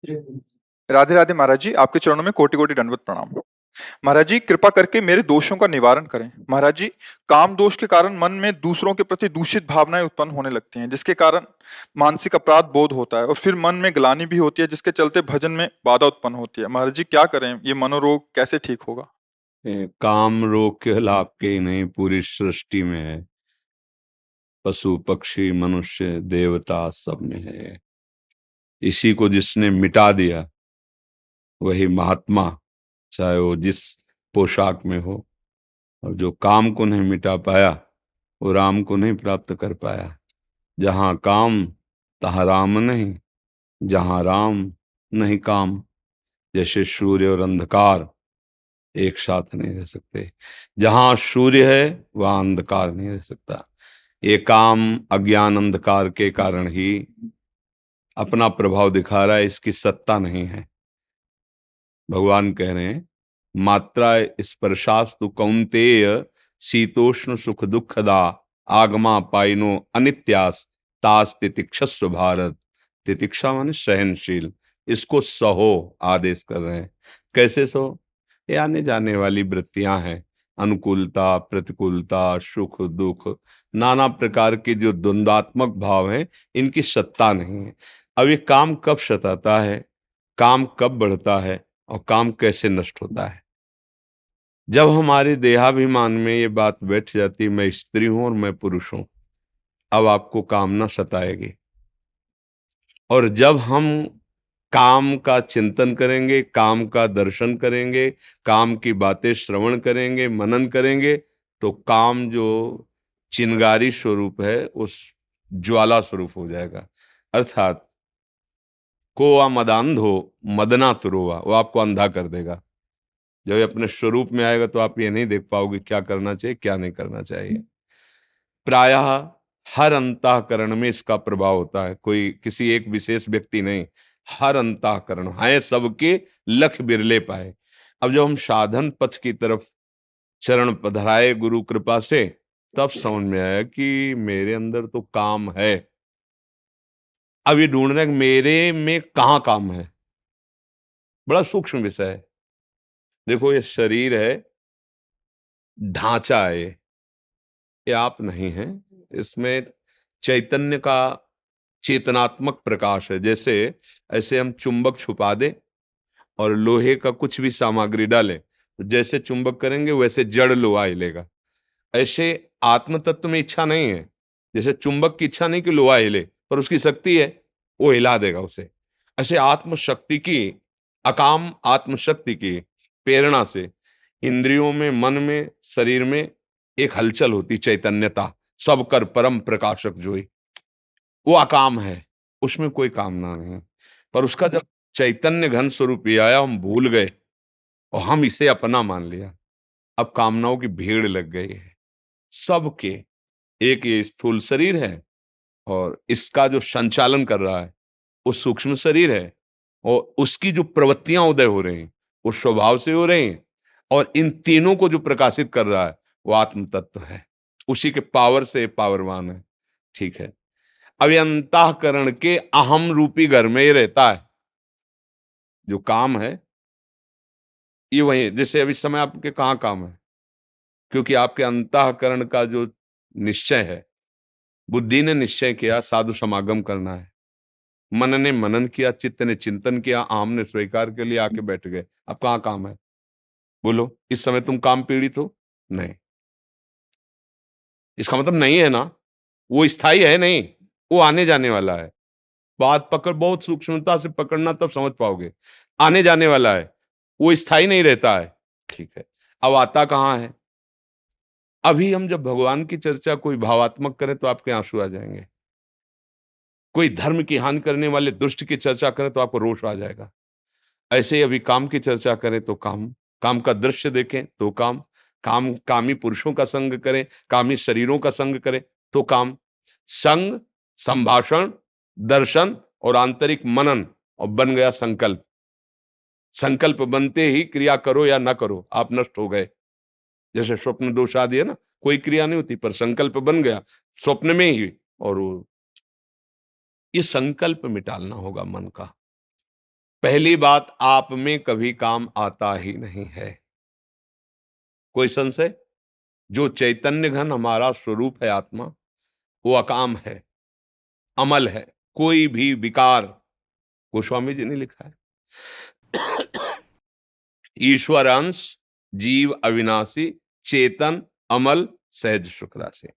राधे राधे महाराज जी, आपके चरणों में कोटि कोटि दंडवत प्रणाम। महाराज जी, कृपा करके मेरे दोषों का निवारण करें। महाराज जी, काम दोष के कारण मन में दूसरों के प्रति दूषित भावनाएं उत्पन्न होने लगती हैं, जिसके कारण मानसिक अपराध बोध होता है और फिर मन में ग्लानि भी होती है, जिसके चलते भजन में बाधा उत्पन्न होती है। महाराज जी, क्या करें? ये मनोरोग कैसे ठीक होगा? काम रोग केवल आपके ही नहीं, पूरी सृष्टि में है। पशु पक्षी मनुष्य देवता सब में है। इसी को जिसने मिटा दिया वही महात्मा, चाहे वो जिस पोशाक में हो। और जो काम को नहीं मिटा पाया वो राम को नहीं प्राप्त कर पाया। जहां काम तहाँ राम नहीं, जहां राम नहीं काम। जैसे सूर्य और अंधकार एक साथ नहीं रह सकते। जहां सूर्य है वहां अंधकार नहीं रह सकता। ये काम अज्ञान अंधकार के कारण ही अपना प्रभाव दिखा रहा है, इसकी सत्ता नहीं है। भगवान कह रहे हैं, मात्रा स्पर्शास्तु कौन्तेय शीतोष्ण सुख दुखदा आगमा पाइनो अनित्यास तास तितिक्षस्व भारत। तितिक्षा माने सहनशील, इसको सहो आदेश कर रहे हैं। कैसे सहो? ये आने जाने वाली वृत्तियां हैं, अनुकूलता प्रतिकूलता सुख दुख, नाना प्रकार के जो द्वंद्वात्मक भाव हैं, इनकी सत्ता नहीं है। अब ये काम कब सताता है, काम कब बढ़ता है और काम कैसे नष्ट होता है? जब हमारे देहाभिमान में ये बात बैठ जाती, मैं स्त्री हूं और मैं पुरुष हूं, अब आपको कामना सताएगी। और जब हम काम का चिंतन करेंगे, काम का दर्शन करेंगे, काम की बातें श्रवण करेंगे, मनन करेंगे, तो काम जो चिंगारी स्वरूप है उस ज्वाला स्वरूप हो जाएगा। अर्थात कोआ मदांधो मदना तुरोवा, वो आपको अंधा कर देगा। जब ये अपने स्वरूप में आएगा तो आप ये नहीं देख पाओगे क्या करना चाहिए क्या नहीं करना चाहिए। प्रायः हर अंतःकरण में इसका प्रभाव होता है, कोई किसी एक विशेष व्यक्ति नहीं, हर अंतःकरण है सबके, लख बिरले पाए। अब जब हम साधन पथ की तरफ चरण पधराए गुरु कृपा से, तब समझ में आया कि मेरे अंदर तो काम है। अब ये ढूंढना है कि मेरे में कहाँ काम है, बड़ा सूक्ष्म विषय है। देखो, ये शरीर है, ढांचा है, ये आप नहीं है। इसमें चैतन्य का चेतनात्मक प्रकाश है। जैसे ऐसे हम चुंबक छुपा दें और लोहे का कुछ भी सामग्री डालें, तो जैसे चुंबक करेंगे वैसे जड़ लोहा हिलेगा। ऐसे आत्म तत्व में इच्छा नहीं है। जैसे चुंबक की इच्छा नहीं कि लोहा हिले, पर उसकी शक्ति है, वो हिला देगा उसे। ऐसे आत्मशक्ति की, अकाम आत्मशक्ति की प्रेरणा से इंद्रियों में, मन में, शरीर में एक हलचल होती, चैतन्यता। सब कर परम प्रकाशक जोई, वो अकाम है, उसमें कोई कामना नहीं। पर उसका जब चैतन्य घन स्वरूप ये आया, हम भूल गए और हम इसे अपना मान लिया। अब कामनाओं की भीड़ लग गई है सबके। एक ये स्थूल शरीर है और इसका जो संचालन कर रहा है वो सूक्ष्म शरीर है, और उसकी जो प्रवृत्तियां उदय हो रही हैं वो स्वभाव से हो रही हैं, और इन तीनों को जो प्रकाशित कर रहा है वो आत्म तत्व है। उसी के पावर से पावरवान है। ठीक है, अब ये अंतःकरण के अहम रूपी घर में ये रहता है। जो काम है ये वही, जैसे अभी समय आपके कहाँ काम है, क्योंकि आपके अंतःकरण का जो निश्चय है, बुद्धि ने निश्चय किया साधु समागम करना है, मन ने मनन किया, चित्त ने चिंतन किया, आम ने स्वीकार के लिए आके बैठ गए। अब कहाँ काम है? बोलो, इस समय तुम काम पीड़ित हो? नहीं। इसका मतलब नहीं है ना, वो स्थायी है नहीं, वो आने जाने वाला है। बात पकड़, बहुत सूक्ष्मता से पकड़ना, तब समझ पाओगे। आने जाने वाला है, वो स्थायी नहीं रहता है। ठीक है, अब आता कहाँ है? अभी हम जब भगवान की चर्चा कोई भावात्मक करें तो आपके आंसू आ जाएंगे। कोई धर्म की हानि करने वाले दुष्ट की चर्चा करें तो आपको रोष आ जाएगा। ऐसे ही अभी काम की चर्चा करें तो काम, काम का दृश्य देखें तो काम, काम कामी पुरुषों का संग करें, कामी शरीरों का संग करें तो काम। संग, संभाषण, दर्शन और आंतरिक मनन, और बन गया संकल्प। संकल्प बनते ही क्रिया करो या ना करो, आप नष्ट हो गए। जैसे स्वप्न दोष आदि है ना, कोई क्रिया नहीं होती पर संकल्प बन गया स्वप्न में ही। और ये संकल्प मिटालना होगा मन का। पहली बात, आप में कभी काम आता ही नहीं है। कोई संशय? जो चैतन्य घन हमारा स्वरूप है आत्मा, वो अकाम है, अमल है, कोई भी विकार, गोस्वामी जी ने लिखा है, ईश्वर अंश, जीव अविनाशी, चेतन, अमल, सहज सुख राशि।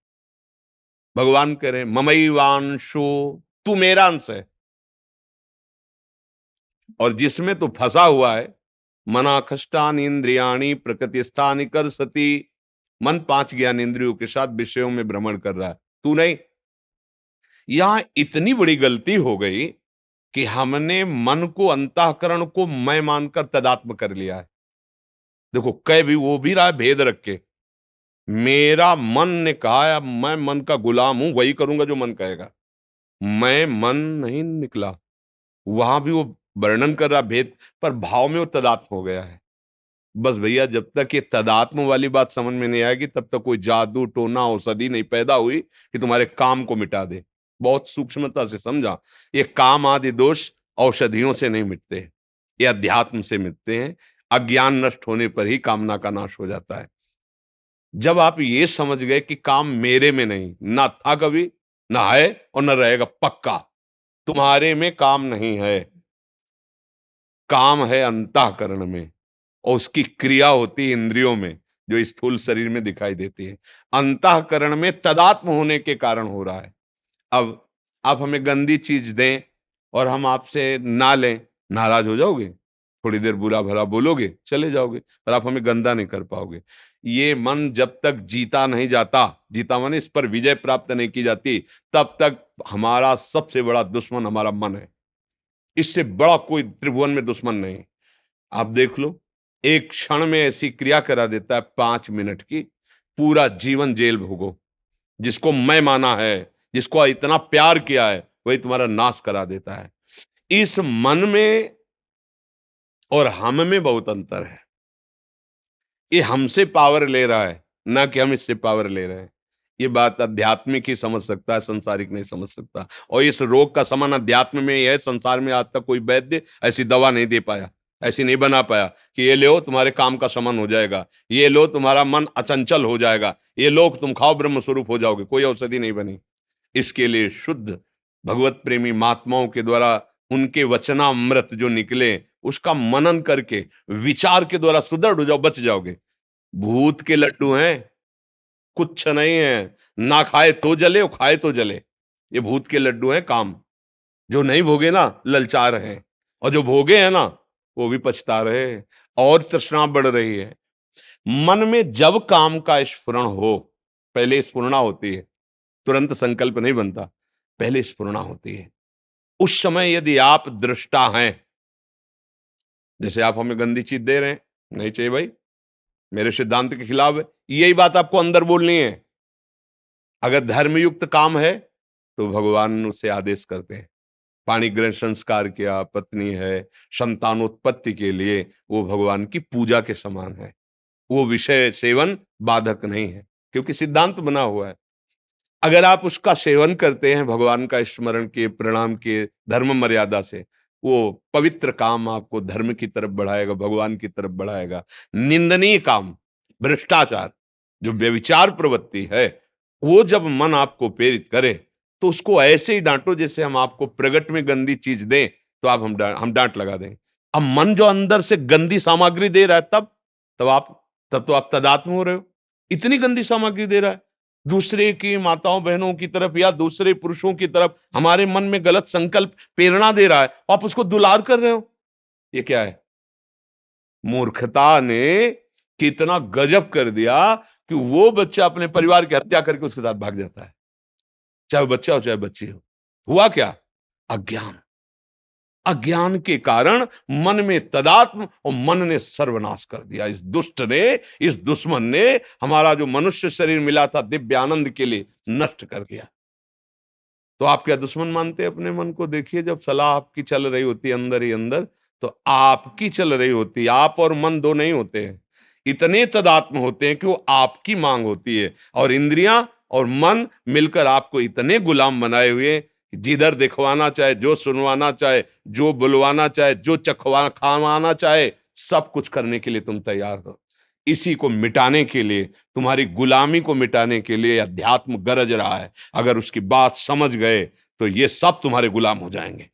भगवान कह रहे हैं ममैवांशो, तू मेरा अंश है, और जिसमें तू फंसा हुआ है, मना कष्टान इंद्रियाणी प्रकृति स्थानी कर सती, मन 5 ज्ञान इंद्रियों के साथ विषयों में भ्रमण कर रहा है, तू नहीं। यहां इतनी बड़ी गलती हो गई कि हमने मन को, अंतःकरण को मैं मानकर तदात्म कर लिया है। देखो, कह भी वो भी रहा है भेद रख के, मेरा मन ने कहा है, अब मैं मन का गुलाम हूं, वही करूंगा जो मन कहेगा। मैं मन नहीं निकला, वहां भी वो वर्णन कर रहा भेद, पर भाव में वो तदात्म हो गया है। बस भैया, जब तक ये तदात्म वाली बात समझ में नहीं आएगी, तब तक कोई जादू टोना औषधि नहीं पैदा हुई कि तुम्हारे काम को मिटा दे। बहुत सूक्ष्मता से समझा, ये काम आदि दोष औषधियों से नहीं मिटते, ये अध्यात्म से मिटते हैं। अज्ञान नष्ट होने पर ही कामना का नाश हो जाता है। जब आप ये समझ गए कि काम मेरे में नहीं, ना था कभी, ना है और ना रहेगा, पक्का तुम्हारे में काम नहीं है, काम है अंतःकरण में, और उसकी क्रिया होती है इंद्रियों में, जो स्थूल शरीर में दिखाई देती है। अंतःकरण में तदात्म होने के कारण हो रहा है। अब आप हमें गंदी चीज दें और हम आपसे ना लें, नाराज हो जाओगे, थोड़ी देर बुरा भला बोलोगे, चले जाओगे, पर आप हमें गंदा नहीं कर पाओगे। ये मन जब तक जीता नहीं जाता, जीता माने इस पर विजय प्राप्त नहीं की जाती, तब तक हमारा सबसे बड़ा दुश्मन हमारा मन है। इससे बड़ा कोई त्रिभुवन में दुश्मन नहीं। आप देख लो, एक क्षण में ऐसी क्रिया करा देता है 5 मिनट की, पूरा जीवन जेल भोगो। जिसको मैं माना है, जिसको इतना प्यार किया है, वही तुम्हारा नाश करा देता है। इस मन में और हम में बहुत अंतर है। ये हमसे पावर ले रहा है, ना कि हम इससे पावर ले रहे हैं। ये बात आध्यात्मिक ही समझ सकता है, संसारिक नहीं समझ सकता। और इस रोग का समान अध्यात्म में ही है। संसार में आज तक कोई वैद्य ऐसी दवा नहीं दे पाया, ऐसी नहीं बना पाया कि ये लो तुम्हारे काम का समान हो जाएगा, ये लो तुम्हारा मन अचंचल हो जाएगा, ये लो तुम खाओ ब्रह्म स्वरूप हो जाओगे। कोई औषधि नहीं बनी। इसके लिए शुद्ध भगवत प्रेमी महात्माओं के द्वारा उनके वचनामृत जो निकले, उसका मनन करके विचार के द्वारा सुदृढ़ हो जाओ, बच जाओगे। भूत के लड्डू हैं, कुछ नहीं है, ना खाए तो जले और खाए तो जले। ये भूत के लड्डू हैं काम। जो नहीं भोगे ना, ललचा रहे हैं, और जो भोगे हैं ना, वो भी पछता रहे हैं, और तृष्णा बढ़ रही है। मन में जब काम का स्फुरण हो, पहले स्फुरणा होती है, तुरंत संकल्प नहीं बनता, पहले स्फुरणा होती है। उस समय यदि आप दृष्टा हैं, जैसे आप हमें गंदी चीज दे रहे हैं, नहीं चाहिए भाई, मेरे सिद्धांत के खिलाफ है, यही बात आपको अंदर बोलनी है। अगर धर्मयुक्त काम है तो भगवान उसे आदेश करते हैं। पाणी ग्रहण संस्कार किया, पत्नी है, संतानोत्पत्ति के लिए वो भगवान की पूजा के समान है। वो विषय सेवन बाधक नहीं है, क्योंकि सिद्धांत बना हुआ है। अगर आप उसका सेवन करते हैं, भगवान का स्मरण किए, प्रणाम किए, धर्म मर्यादा से, वो पवित्र काम आपको धर्म की तरफ बढ़ाएगा, भगवान की तरफ बढ़ाएगा। निंदनीय काम, भ्रष्टाचार, जो व्यभिचार प्रवृत्ति है, वो जब मन आपको प्रेरित करे, तो उसको ऐसे ही डांटो जैसे हम आपको प्रगट में गंदी चीज दें, तो आप हम डांट लगा दें। अब मन जो अंदर से गंदी सामग्री दे रहा है, तब तो आप तदात्म हो रहे हो। इतनी गंदी सामग्री दे रहा है, दूसरे की माताओं बहनों की तरफ या दूसरे पुरुषों की तरफ हमारे मन में गलत संकल्प प्रेरणा दे रहा है, आप उसको दुलार कर रहे हो। ये क्या है? मूर्खता ने कितना गजब कर दिया कि वो बच्चा अपने परिवार की हत्या करके उसके साथ भाग जाता है, चाहे वो बच्चा हो चाहे बच्ची हो। हुआ क्या? अज्ञान। अज्ञान के कारण मन में तदात्म, और मन ने सर्वनाश कर दिया। इस दुष्ट ने, इस दुश्मन ने हमारा जो मनुष्य शरीर मिला था दिव्य आनंद के लिए, नष्ट कर दिया। तो आप क्या दुश्मन मानते हैं अपने मन को? देखिए, जब सलाह आपकी चल रही होती है अंदर ही अंदर, तो आपकी चल रही होती है। आप और मन दो नहीं होते हैं, इतने तदात्म होते हैं कि वो आपकी मांग होती है, और इंद्रियां और मन मिलकर आपको इतने गुलाम बनाए हुए जिधर दिखवाना चाहे, जो सुनवाना चाहे, जो बुलवाना चाहे, जो चखवा खावाना चाहे, सब कुछ करने के लिए तुम तैयार हो। इसी को मिटाने के लिए, तुम्हारी गुलामी को मिटाने के लिए अध्यात्म गरज रहा है। अगर उसकी बात समझ गए तो ये सब तुम्हारे गुलाम हो जाएंगे।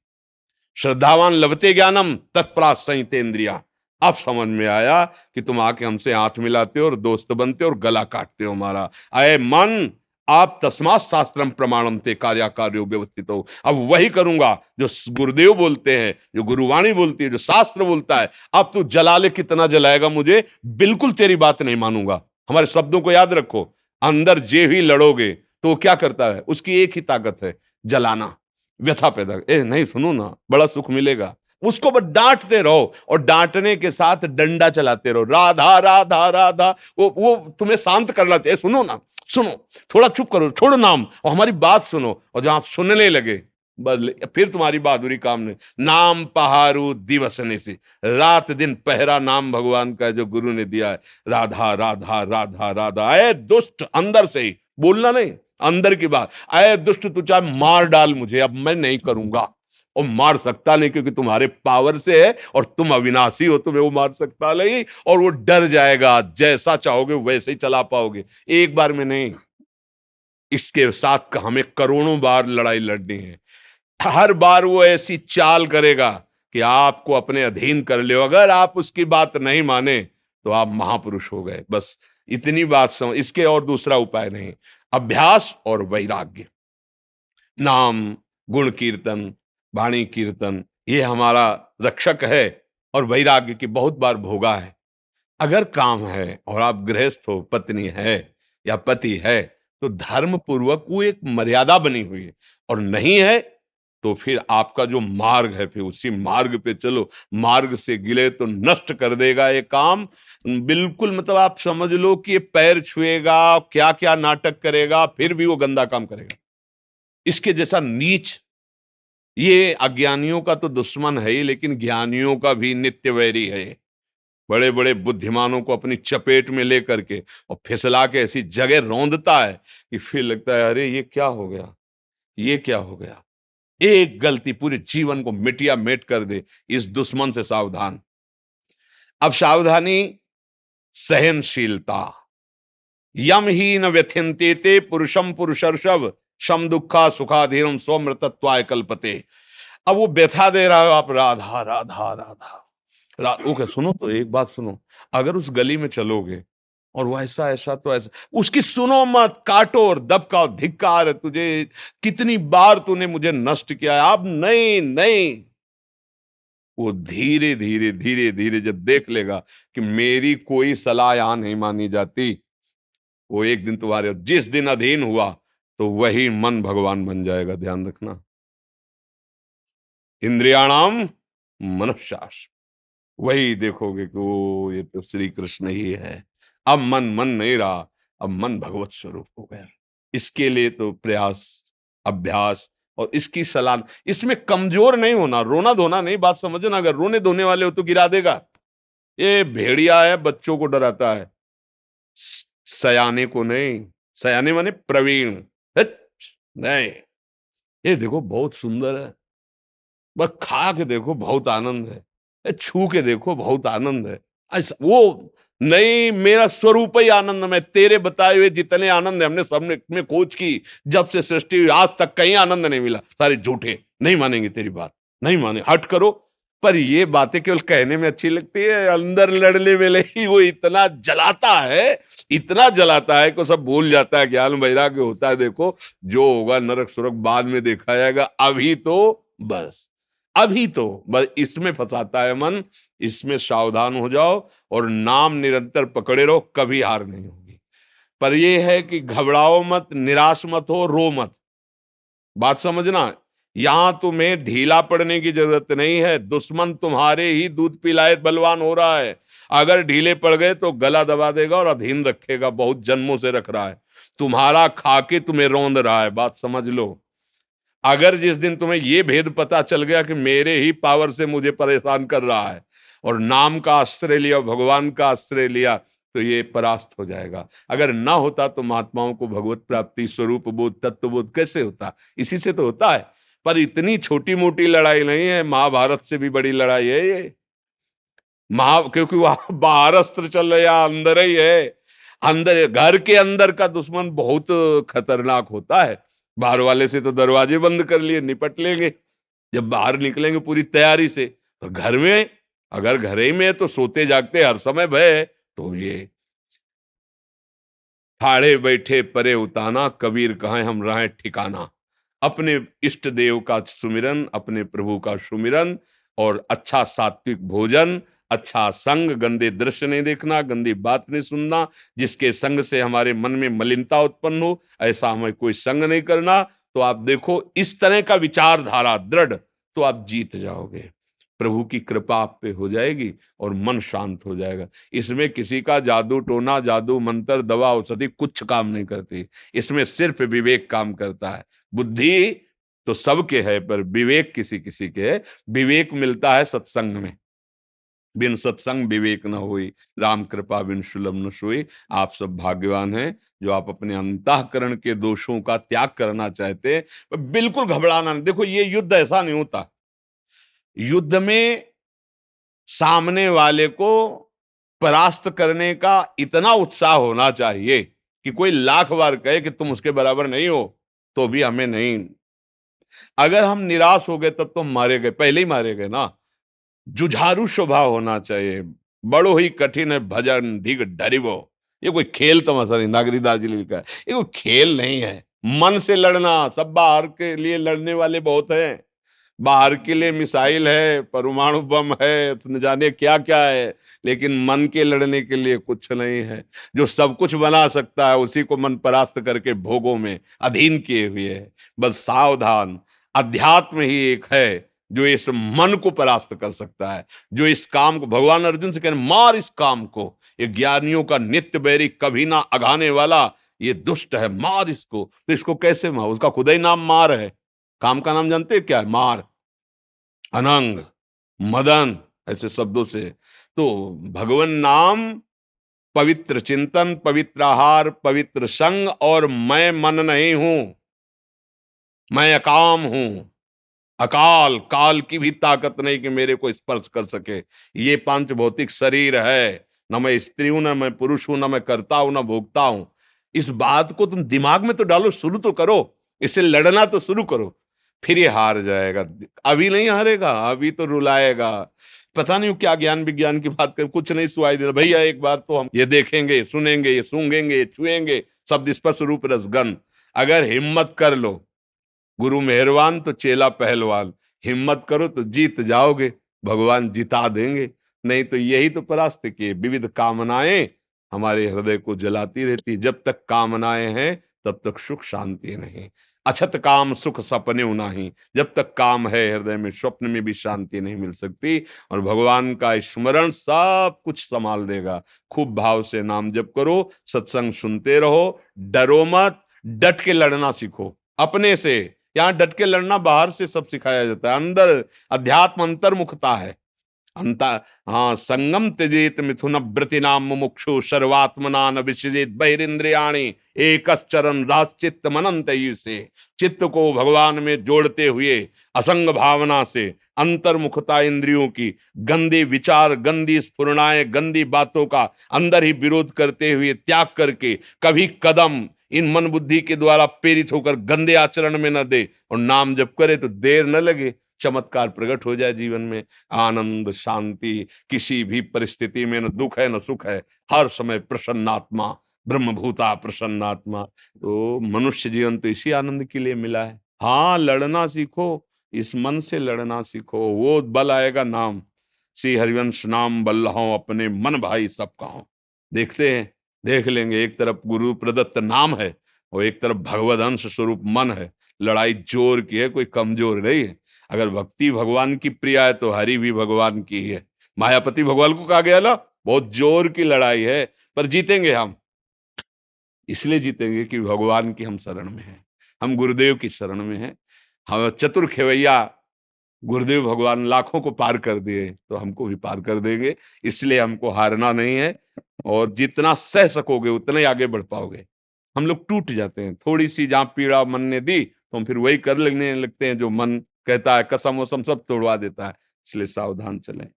श्रद्धावान लभते ज्ञानम तत्परात संहितेन्द्रिया। अब समझ में आया कि तुम आके हमसे हाथ मिलाते हो और दोस्त बनते हो और गला काटते हो हमारा। अय मन, आप तस्मात् शास्त्रम प्रमाणम ते कार्याकार्यो व्यवस्थित हो। अब वही करूंगा जो गुरुदेव बोलते हैं, जो गुरुवाणी बोलती है, जो शास्त्र बोलता है। अब तू जला ले, कितना जलाएगा मुझे, बिल्कुल तेरी बात नहीं मानूंगा। हमारे शब्दों को याद रखो। अंदर जे भी लड़ोगे तो वो क्या करता है, उसकी एक ही ताकत है, जलाना, व्यथा पैदा। ए नहीं, सुनो ना, बड़ा सुख मिलेगा। उसको बस डांटते रहो और डांटने के साथ डंडा चलाते रहो, राधा राधा राधा। वो तुम्हें शांत करना चाहिए। सुनो ना, सुनो, थोड़ा चुप करो, छोड़ो नाम और हमारी बात सुनो। और जब आप सुनने लगे, बदले फिर तुम्हारी बहादुरी काम नहीं। नाम पहारू दिवसने से, रात दिन पहरा नाम भगवान का जो गुरु ने दिया है। राधा राधा राधा राधा। अय दुष्ट, अंदर से ही बोलना नहीं, अंदर की बात। अय दुष्ट, तू चाहे मार डाल मुझे, अब मैं नहीं करूंगा। और मार सकता नहीं, क्योंकि तुम्हारे पावर से है और तुम अविनाशी हो, तुम्हें वो मार सकता नहीं। और वो डर जाएगा, जैसा चाहोगे वैसे ही चला पाओगे, एक बार में नहीं। इसके साथ हमें करोड़ों बार लड़ाई लड़नी है। हर बार वो ऐसी चाल करेगा कि आपको अपने अधीन कर ले। अगर आप उसकी बात नहीं माने तो आप महापुरुष हो गए। बस इतनी बात समझ, इसके और दूसरा उपाय नहीं। अभ्यास और वैराग्य, नाम, गुण कीर्तन, वाणी कीर्तन, ये हमारा रक्षक है। और वैराग्य की बहुत बार भोगा है। अगर काम है और आप गृहस्थ हो, पत्नी है या पति है, तो धर्म पूर्वक वो एक मर्यादा बनी हुई है। और नहीं है तो फिर आपका जो मार्ग है, फिर उसी मार्ग पे चलो। मार्ग से गिले तो नष्ट कर देगा ये काम। बिल्कुल, मतलब आप समझ लो कि ये पैर छुएगा, क्या क्या नाटक करेगा, फिर भी वो गंदा काम करेगा। इसके जैसा नीच, ये अज्ञानियों का तो दुश्मन है ही, लेकिन ज्ञानियों का भी नित्य वैरी है। बड़े बड़े बुद्धिमानों को अपनी चपेट में लेकर के और फिसला के ऐसी जगह रौंदता है कि फिर लगता है अरे ये क्या हो गया, ये क्या हो गया। एक गलती पूरे जीवन को मिटिया मेट कर दे। इस दुश्मन से सावधान। अब सावधानी, सहनशीलता। यम ही न व्यथिन्ते ते पुरुषम पुरुषर्षभ शम दुखा सुखाधीरम स्वमृतत्वाय कल्पते। अब वो व्यथा दे रहा है, आप राधा राधा राधा ओके, सुनो तो एक बात सुनो। अगर उस गली में चलोगे और वो ऐसा ऐसा तो ऐसा, उसकी सुनो मत, काटो और दबकाओ। धिक्कार है तुझे, कितनी बार तूने मुझे नष्ट किया है। अब नहीं नहीं। वो धीरे धीरे धीरे धीरे जब देख लेगा कि मेरी कोई सलाह यहां नहीं मानी जाती, वो एक दिन तुम्हारे, जिस दिन अधीन हुआ तो वही मन भगवान बन जाएगा। ध्यान रखना। इंद्रियाणाम मनश्शास, वही देखोगे कि वो ये तो श्री कृष्ण ही है। अब मन नहीं रहा, अब मन भगवत स्वरूप हो गया। इसके लिए तो प्रयास, अभ्यास और इसकी सलाह। इसमें कमजोर नहीं होना, रोना धोना नहीं, बात समझना। अगर रोने धोने वाले हो तो गिरा देगा। ये भेड़िया है, बच्चों को डराता है, सयाने को नहीं। सयाने माने प्रवीण। हट, नहीं, ये देखो बहुत सुंदर है, बस खा के देखो बहुत आनंद है, छू के देखो बहुत आनंद है। ऐसा वो नहीं, मेरा स्वरूप ही आनंद में। तेरे बताए हुए जितने आनंद है, हमने सबने में खोज की, जब से सृष्टि हुई आज तक कहीं आनंद नहीं मिला। सारे झूठे, नहीं मानेंगे तेरी बात, नहीं माने, हट करो। पर ये बातें केवल कहने में अच्छी लगती है, अंदर लड़ने वेले ही वो इतना जलाता है, इतना जलाता है कि सब भूल जाता है। ज्ञान वैराग्य होता है। देखो, जो होगा नरक सुरक बाद में देखा जाएगा, अभी तो बस, अभी तो बस इसमें फंसाता है मन। इसमें सावधान हो जाओ और नाम निरंतर पकड़े रहो, कभी हार नहीं होगी। पर यह है कि घबराओ मत, निराश मत हो, रो मत। बात समझना, यहां तुम्हें ढीला पड़ने की जरूरत नहीं है। दुश्मन तुम्हारे ही दूध पिलाए बलवान हो रहा है। अगर ढीले पड़ गए तो गला दबा देगा और अधीन रखेगा। बहुत जन्मों से रख रहा है, तुम्हारा खाके तुम्हें रौंद रहा है। बात समझ लो। अगर जिस दिन तुम्हें यह भेद पता चल गया कि मेरे ही पावर से मुझे परेशान कर रहा है, और नाम का आश्रय लिया, भगवान का आश्रय लिया, तो ये परास्त हो जाएगा। अगर ना होता तो महात्माओं को भगवत प्राप्ति, स्वरूप बोध, तत्व बोध कैसे होता? इसी से तो होता है। पर इतनी छोटी मोटी लड़ाई नहीं है, महाभारत से भी बड़ी लड़ाई है ये। क्योंकि वहां बाहर अस्त्र चल रहे या अंदर ही है। अंदर, घर के अंदर का दुश्मन बहुत खतरनाक होता है। बाहर वाले से तो दरवाजे बंद कर लिए, निपट लेंगे, जब बाहर निकलेंगे पूरी तैयारी से। तो घर में, अगर घर ही में है तो सोते जागते हर समय भय है। तो ये ठाड़े बैठे परे उताना, कबीर कहे हम रहें ठिकाना। अपने इष्ट देव का सुमिरन, अपने प्रभु का सुमिरन, और अच्छा सात्विक भोजन, अच्छा संग, गंदे दृश्य नहीं देखना, गंदी बात नहीं सुनना, जिसके संग से हमारे मन में मलिनता उत्पन्न हो ऐसा हमें कोई संग नहीं करना। तो आप देखो इस तरह का विचारधारा दृढ़, तो आप जीत जाओगे, प्रभु की कृपा आप पे हो जाएगी और मन शांत हो जाएगा। इसमें किसी का जादू टोना, जादू मंत्र, दवा औषधि कुछ काम नहीं करती। इसमें सिर्फ विवेक काम करता है। बुद्धि तो सबके है, पर विवेक किसी किसी के है। विवेक मिलता है सत्संग में। बिन सत्संग विवेक न होई, राम कृपा बिन सुलभ न सोई। आप सब भाग्यवान हैं जो आप अपने अंतःकरण के दोषों का त्याग करना चाहते हैं। बिल्कुल घबराना नहीं। देखो ये युद्ध ऐसा नहीं होता, युद्ध में सामने वाले को परास्त करने का इतना उत्साह होना चाहिए कि कोई लाख बार कहे कि तुम उसके बराबर नहीं हो तो भी हमें नहीं। अगर हम निराश हो गए तब तो मारे गए, पहले ही मारे गए ना। जुझारू स्वभाव होना चाहिए। बड़ो ही कठिन है भजन ढिग डरिवो। ये कोई खेल तमाशा नहीं, नागरीदास जी ने लिखा है, ये कोई खेल नहीं है। मन से लड़ना, सब बाहर के लिए लड़ने वाले बहुत हैं, बाहर के लिए मिसाइल है, परमाणु बम है, न जाने क्या क्या है, लेकिन मन के लड़ने के लिए कुछ नहीं है। जो सब कुछ बना सकता है उसी को मन परास्त करके भोगों में अधीन किए हुए है। बस सावधान, अध्यात्म ही एक है जो इस मन को परास्त कर सकता है, जो इस काम को, भगवान अर्जुन से कह रहे मार इस काम को, ये ज्ञानियों का नित्य बैरी, कभी ना अघाने वाला, ये दुष्ट है, मार इसको। तो इसको कैसे मार? उसका खुदा ही नाम मार है। काम का नाम जानते हैं क्या है? मार, अनंग, मदन, ऐसे शब्दों से। तो भगवान नाम, पवित्र चिंतन, पवित्र आहार, पवित्र संग, और मैं मन नहीं हूं, मैं अकाम हूं। अकाल, काल की भी ताकत नहीं कि मेरे को स्पर्श कर सके। ये पांच भौतिक शरीर है, न मैं स्त्री हूं, न मैं पुरुष हूं, न मैं करता हूं, न भोगता हूं। इस बात को तुम दिमाग में तो डालो, शुरू तो करो, इससे लड़ना तो शुरू करो, फिर ये हार जाएगा। अभी नहीं हारेगा, अभी तो रुलाएगा। पता नहीं क्या ज्ञान विज्ञान की बात कर, कुछ नहीं सुनाई देता भैया। एक बार तो हम ये देखेंगे, सुनेंगे, ये सूंघेंगे, ये छुएंगे, शब्द स्पर्श रूप रसगंध। अगर हिम्मत कर लो, गुरु मेहरबान तो चेला पहलवान, हिम्मत करो तो जीत जाओगे, भगवान जिता देंगे। नहीं तो यही तो परास्त किए, विविध कामनाएं हमारे हृदय को जलाती रहती। जब तक कामनाएं हैं तब तक सुख शांति नहीं। अछत काम सुख सपने नहीं, जब तक काम है हृदय में स्वप्न में भी शांति नहीं मिल सकती। और भगवान का स्मरण सब कुछ संभाल देगा। खूब भाव से नाम जप करो, सत्संग सुनते रहो, डरो मत, डट के लड़ना सीखो अपने से। यहाँ डट के लड़ना बाहर से सब सिखाया जाता है, अंदर अध्यात्म अंतर्मुखता है। अंता हाँ, संगम त्यजेत मिथुन व्रति नाम मुमुक्षु सर्वात्मना न विसृजेत बहिरिंद्रियाणि एकश्चरन राश्चित्त मनंत से। चित्त को भगवान में जोड़ते हुए असंग भावना से, अंतर्मुखता इंद्रियों की, गंदे विचार, गंदी स्फुरणाएं, गंदी बातों का अंदर ही विरोध करते हुए त्याग करके कभी कदम इन मन बुद्धि के द्वारा प्रेरित होकर गंदे आचरण में न दे, और नाम जप करे तो देर न लगे, चमत्कार प्रकट हो जाए जीवन में। आनंद, शांति, किसी भी परिस्थिति में न दुख है न सुख है, हर समय प्रसन्नात्मा, ब्रह्मभूता प्रसन्नात्मा। तो मनुष्य जीवन तो इसी आनंद के लिए मिला है। हाँ, लड़ना सीखो, इस मन से लड़ना सीखो, वो बल आएगा नाम। श्री हरिवंश नाम बल्लहों अपने मन भाई सब कहो। देखते हैं, देख लेंगे, एक तरफ गुरु प्रदत्त नाम है और एक तरफ भगवद अंश स्वरूप मन है। लड़ाई जोर की है, कोई कमजोर नहीं है। अगर भक्ति भगवान की प्रिय है तो हरि भी भगवान की ही है। मायापति भगवान को कहा गया ना, बहुत जोर की लड़ाई है, पर जीतेंगे हम। इसलिए जीतेंगे कि भगवान की हम शरण में हैं, हम गुरुदेव की शरण में हैं। हम चतुर खेवैया गुरुदेव भगवान लाखों को पार कर दिए तो हमको भी पार कर देंगे। इसलिए हमको हारना नहीं है, और जितना सह सकोगे उतना ही आगे बढ़ पाओगे। हम लोग टूट जाते हैं, थोड़ी सी जहां पीड़ा मन ने दी तो हम फिर वही कर लेने लगते हैं जो मन कहता है, कसम वसम सब तोड़वा देता है। इसलिए सावधान चलें।